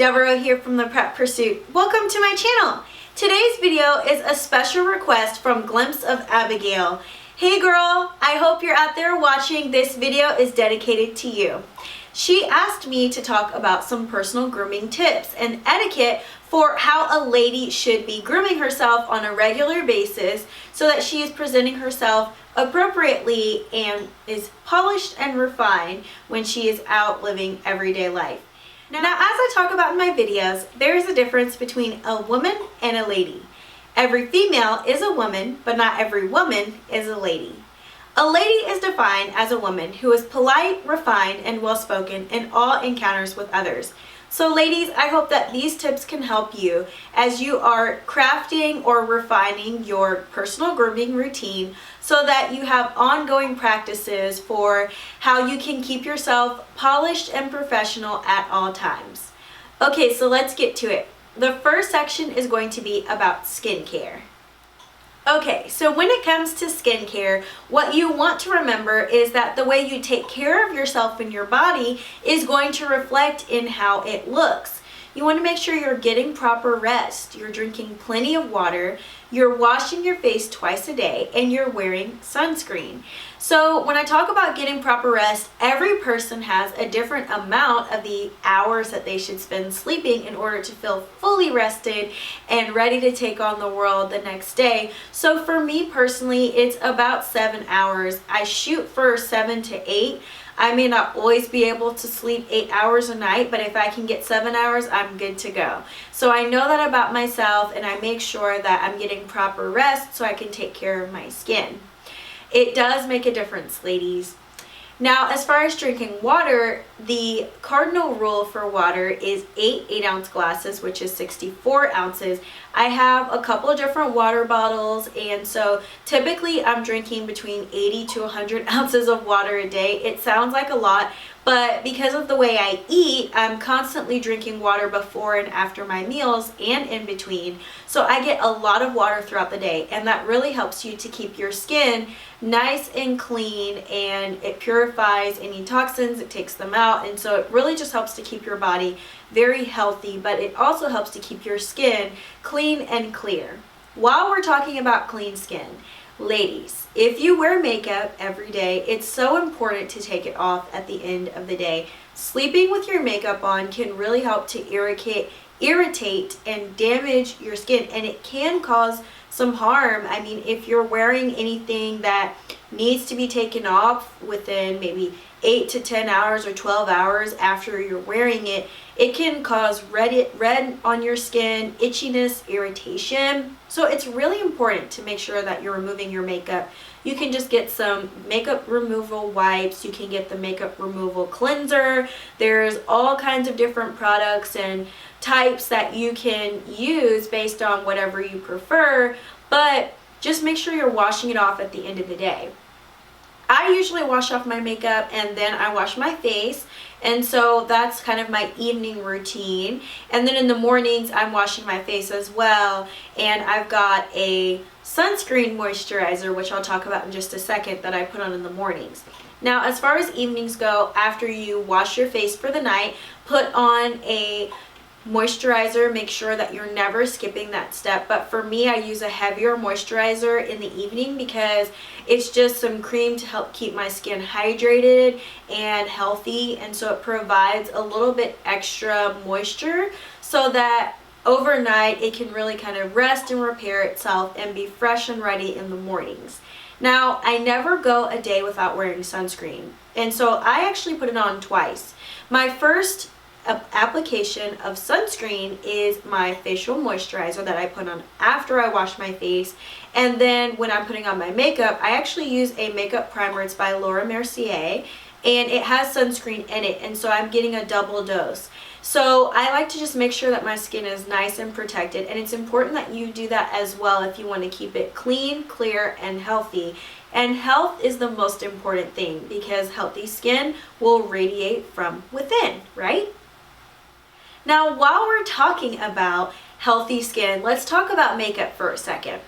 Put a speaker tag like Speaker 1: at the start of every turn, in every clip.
Speaker 1: Devereaux here from The Prep Pursuit. Welcome to my channel. Today's video is a special request from Glimpse of Abigail. Hey girl, I hope you're out there watching. This video is dedicated to you. She asked me to talk about some personal grooming tips and etiquette for how a lady should be grooming herself on a regular basis so that she is presenting herself appropriately and is polished and refined when she is out living everyday life. Now, as I talk about in my videos, there is a difference between a woman and a lady. Every female is a woman, but not every woman is a lady. A lady is defined as a woman who is polite, refined, and well-spoken in all encounters with others. So ladies, I hope that these tips can help you as you are crafting or refining your personal grooming routine so that you have ongoing practices for how you can keep yourself polished and professional at all times. Okay, so let's get to it. The first section is going to be about skincare. Okay, so when it comes to skincare, what you want to remember is that the way you take care of yourself and your body is going to reflect in how it looks. You want to make sure you're getting proper rest, you're drinking plenty of water, you're washing your face twice a day, and you're wearing sunscreen. So when I talk about getting proper rest, every person has a different amount of the hours that they should spend sleeping in order to feel fully rested and ready to take on the world the next day. So for me personally, it's about 7 hours. I shoot for 7 to 8. I may not always be able to sleep 8 hours a night, but if I can get 7 hours, I'm good to go. So I know that about myself, and I make sure that I'm getting proper rest so I can take care of my skin. It does make a difference, ladies. Now, as far as drinking water, the cardinal rule for water is 8 8-ounce glasses, which is 64 ounces. I have a couple of different water bottles, and so typically I'm drinking between 80 to 100 ounces of water a day. It sounds like a lot, but because of the way I eat, I'm constantly drinking water before and after my meals and in between. So I get a lot of water throughout the day, and that really helps you to keep your skin nice and clean, and it purifies any toxins, it takes them out, and so it really just helps to keep your body very healthy, but it also helps to keep your skin clean and clear. While we're talking about clean skin, ladies, if you wear makeup every day, it's so important to take it off at the end of the day. Sleeping with your makeup on can really help to irritate and damage your skin, and it can cause some harm. I mean, if you're wearing anything that needs to be taken off within maybe 8 to 10 hours or 12 hours after you're wearing it, it can cause red on your skin, itchiness, irritation. So it's really important to make sure that you're removing your makeup. You can just get some makeup removal wipes. You can get the makeup removal cleanser. There's all kinds of different products and types that you can use based on whatever you prefer, but just make sure you're washing it off at the end of the day. I usually wash off my makeup and then I wash my face, and so that's kind of my evening routine. And then in the mornings I'm washing my face as well, and I've got a sunscreen moisturizer, which I'll talk about in just a second, that I put on in the mornings. Now, as far as evenings go, after you wash your face for the night, put on a moisturizer. Make sure that you're never skipping that step, but for me, I use a heavier moisturizer in the evening because it's just some cream to help keep my skin hydrated and healthy, and so it provides a little bit extra moisture so that overnight it can really kind of rest and repair itself and be fresh and ready in the mornings. Now, I never go a day without wearing sunscreen, and so I actually put it on twice. My first application of sunscreen is my facial moisturizer that I put on after I wash my face, and then when I'm putting on my makeup, I actually use a makeup primer. It's by Laura Mercier, and it has sunscreen in it, and so I'm getting a double dose. So I like to just make sure that my skin is nice and protected, and it's important that you do that as well if you want to keep it clean, clear, and healthy. And health is the most important thing because healthy skin will radiate from within, right? Now, while we're talking about healthy skin, let's talk about makeup for a second.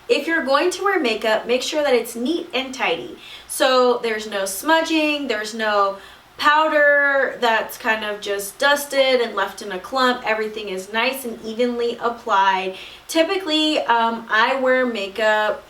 Speaker 1: If you're going to wear makeup, make sure that it's neat and tidy. So there's no smudging, there's no powder that's kind of just dusted and left in a clump. Everything is nice and evenly applied. Typically, I wear makeup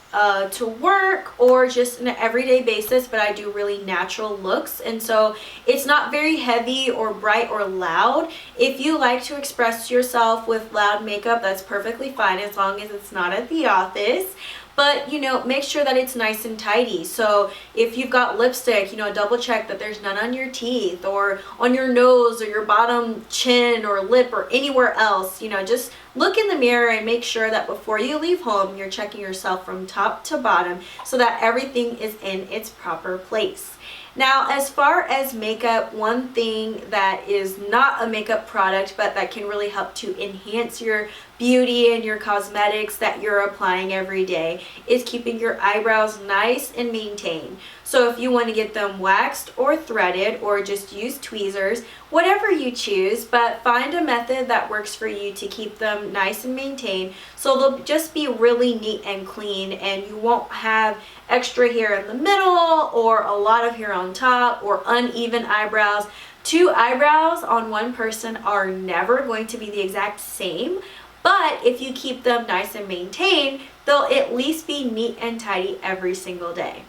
Speaker 1: to work or just on an everyday basis, but I do really natural looks, and so it's not very heavy or bright or loud. If you like to express yourself with loud makeup, that's perfectly fine as long as it's not at the office. But, you know, make sure that it's nice and tidy. So if you've got lipstick, you know, double check that there's none on your teeth or on your nose or your bottom chin or lip or anywhere else. You know, just look in the mirror and make sure that before you leave home, you're checking yourself from top to bottom so that everything is in its proper place. Now, as far as makeup, one thing that is not a makeup product, but that can really help to enhance your beauty and your cosmetics that you're applying every day is keeping your eyebrows nice and maintained. So if you want to get them waxed or threaded or just use tweezers, whatever you choose, but find a method that works for you to keep them nice and maintained so they'll just be really neat and clean, and you won't have extra hair in the middle or a lot of hair on top or uneven eyebrows. Two eyebrows on one person are never going to be the exact same, but if you keep them nice and maintained, they'll at least be neat and tidy every single day.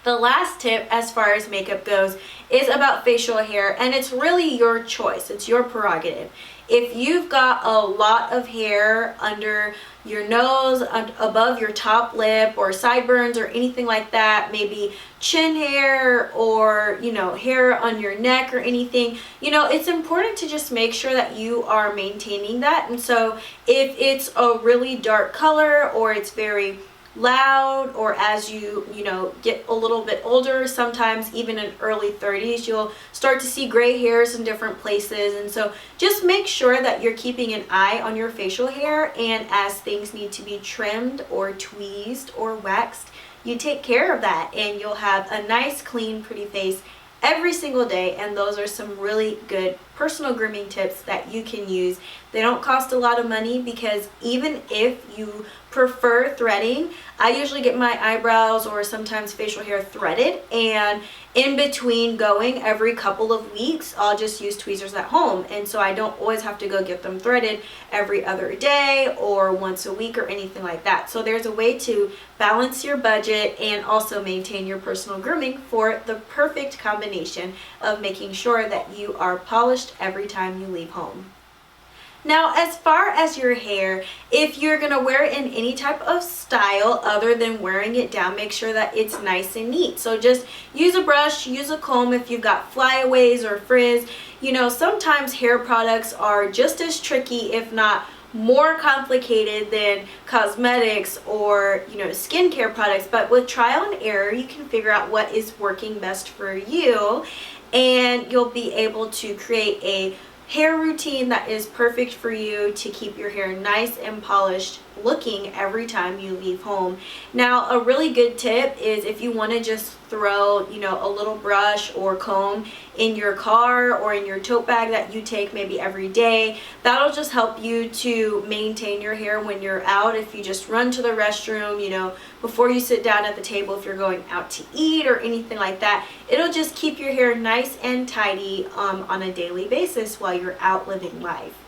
Speaker 1: The last tip as far as makeup goes is about facial hair, and it's really your choice. It's your prerogative. If you've got a lot of hair under your nose, above your top lip, or sideburns or anything like that, maybe chin hair or, you know, hair on your neck or anything, you know, it's important to just make sure that you are maintaining that. And so if it's a really dark color or it's very loud, or as you know, get a little bit older, sometimes even in early 30s, you'll start to see gray hairs in different places. And so just make sure that you're keeping an eye on your facial hair, and as things need to be trimmed or tweezed or waxed, you take care of that, and you'll have a nice, clean, pretty face every single day. And those are some really good personal grooming tips that you can use. They don't cost a lot of money, because even if you prefer threading, I usually get my eyebrows or sometimes facial hair threaded, and in between going every couple of weeks, I'll just use tweezers at home, and so I don't always have to go get them threaded every other day or once a week or anything like that. So there's a way to balance your budget and also maintain your personal grooming for the perfect combination of making sure that you are polished every time you leave home. Now, as far as your hair, if you're going to wear it in any type of style other than wearing it down, make sure that it's nice and neat. So just use a brush, use a comb if you've got flyaways or frizz. You know, sometimes hair products are just as tricky, if not more complicated, than cosmetics or, you know, skincare products. But with trial and error, you can figure out what is working best for you, and you'll be able to create a hair routine that is perfect for you to keep your hair nice and polished looking every time you leave home. Now, a really good tip is if you want to just throw, you know, a little brush or comb in your car or in your tote bag that you take maybe every day, that'll just help you to maintain your hair when you're out. If you just run to the restroom, you know, before you sit down at the table, if you're going out to eat or anything like that, it'll just keep your hair nice and tidy on a daily basis while you're out living life.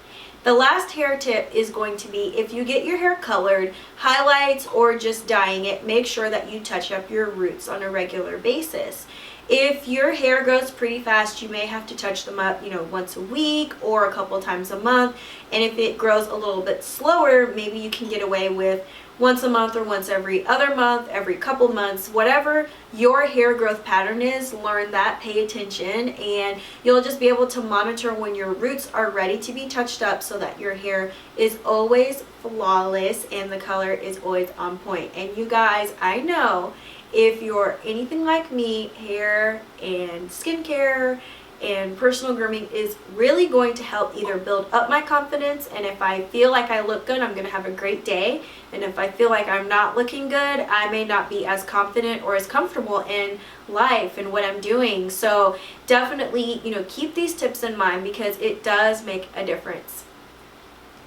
Speaker 1: The last hair tip is going to be, if you get your hair colored, highlights, or just dyeing it, make sure that you touch up your roots on a regular basis. If your hair grows pretty fast, you may have to touch them up, you know, once a week or a couple times a month. And if it grows a little bit slower, maybe you can get away with once a month or once every other month, every couple months, whatever your hair growth pattern is. Learn that, pay attention, and you'll just be able to monitor when your roots are ready to be touched up so that your hair is always flawless and the color is always on point. And you guys, I know if you're anything like me, hair and skincare and personal grooming is really going to help either build up my confidence, and if I feel like I look good, I'm going to have a great day, and if I feel like I'm not looking good, I may not be as confident or as comfortable in life and what I'm doing. So definitely, you know, keep these tips in mind, because it does make a difference.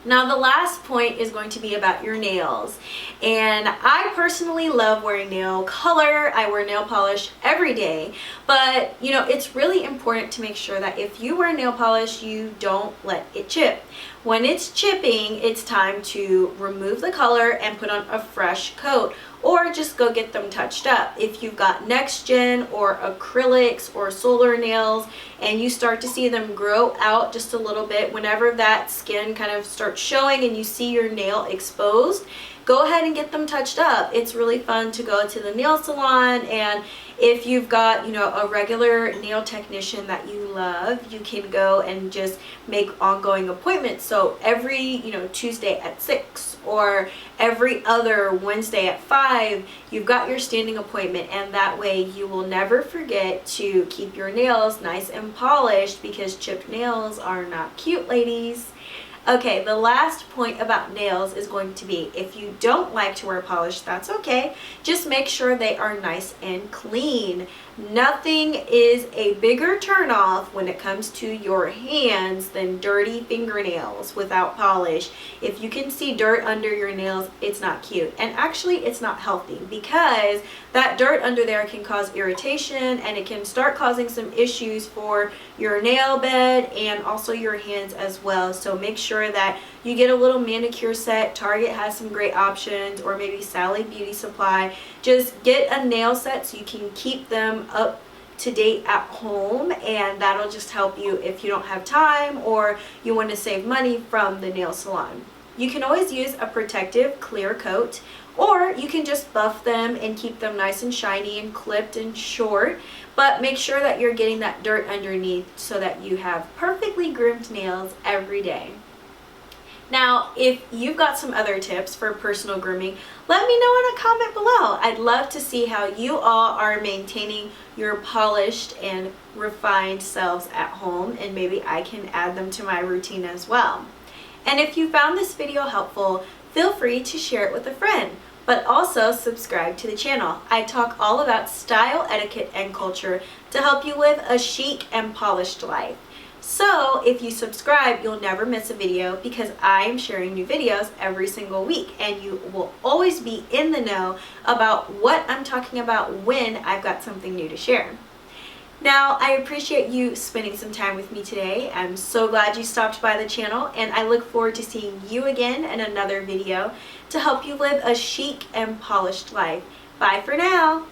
Speaker 1: Now the last point is going to be about your nails, and I personally love wearing nail color. I wear nail polish every day, but you know, it's really important to make sure that if you wear nail polish, you don't let it chip. When it's chipping, it's time to remove the color and put on a fresh coat, or just go get them touched up. If you've got next gen or acrylics or solar nails and you start to see them grow out just a little bit, whenever that skin kind of starts showing and you see your nail exposed, go ahead and get them touched up. It's really fun to go to the nail salon, and if you've got, you know, a regular nail technician that you love, you can go and just make ongoing appointments. So every, you know, Tuesday at 6 or every other Wednesday at 5, you've got your standing appointment, and that way you will never forget to keep your nails nice and polished, because chipped nails are not cute, ladies. Okay, the last point about nails is going to be, if you don't like to wear polish, that's okay. Just make sure they are nice and clean. Nothing is a bigger turnoff when it comes to your hands than dirty fingernails without polish. If you can see dirt under your nails, it's not cute. And actually, it's not healthy, because that dirt under there can cause irritation, and it can start causing some issues for your nail bed and also your hands as well. So make sure that you get a little manicure set. Target has some great options, or maybe Sally Beauty Supply. Just get a nail set so you can keep them up to date at home, and that'll just help you if you don't have time or you want to save money from the nail salon. You can always use a protective clear coat, or you can just buff them and keep them nice and shiny and clipped and short, but make sure that you're getting that dirt underneath so that you have perfectly groomed nails every day. Now, if you've got some other tips for personal grooming, let me know in a comment below. I'd love to see how you all are maintaining your polished and refined selves at home, and maybe I can add them to my routine as well. And if you found this video helpful, feel free to share it with a friend, but also subscribe to the channel. I talk all about style, etiquette, and culture to help you live a chic and polished life. So if you subscribe, you'll never miss a video, because I am sharing new videos every single week, and you will always be in the know about what I'm talking about when I've got something new to share. Now, I appreciate you spending some time with me today. I'm so glad you stopped by the channel, and I look forward to seeing you again in another video to help you live a chic and polished life. Bye for now.